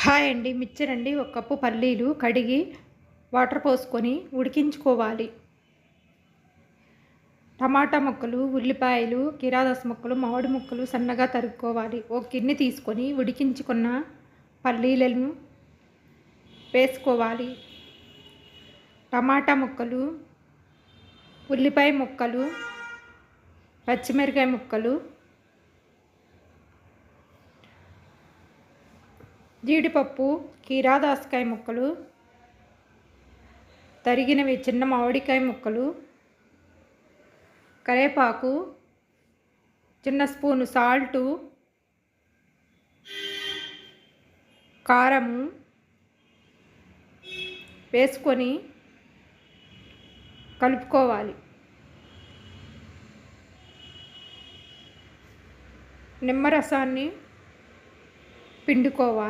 Hi అండి. Mixture ఒక cup పల్లీలు కడిగి వాటర్ పోసుకొని ఉడికించుకోవాలి. టమాటా ముక్కలు, ఉల్లిపాయలు, కీరాదోస ముక్కలు, మామిడి ముక్కలు సన్నగా తరుక్కోవాలి. ఒక గిన్నె తీసుకొని ఉడికించుకున్న పల్లీలను వేసుకోవాలి. టమాటా ముక్కలు, ఉల్లిపాయ ముక్కలు, పచ్చిమిరపకాయ ముక్కలు, జీడిపప్పు, కీరాదోసకాయ ముక్కలు, తరిగినవి చిన్న మామిడికాయ ముక్కలు, కరివేపాకు, చిన్న స్పూను సాల్టు, కారము వేసుకొని కలుపుకోవాలి. నిమ్మరసాన్ని పిండుకోవాలి.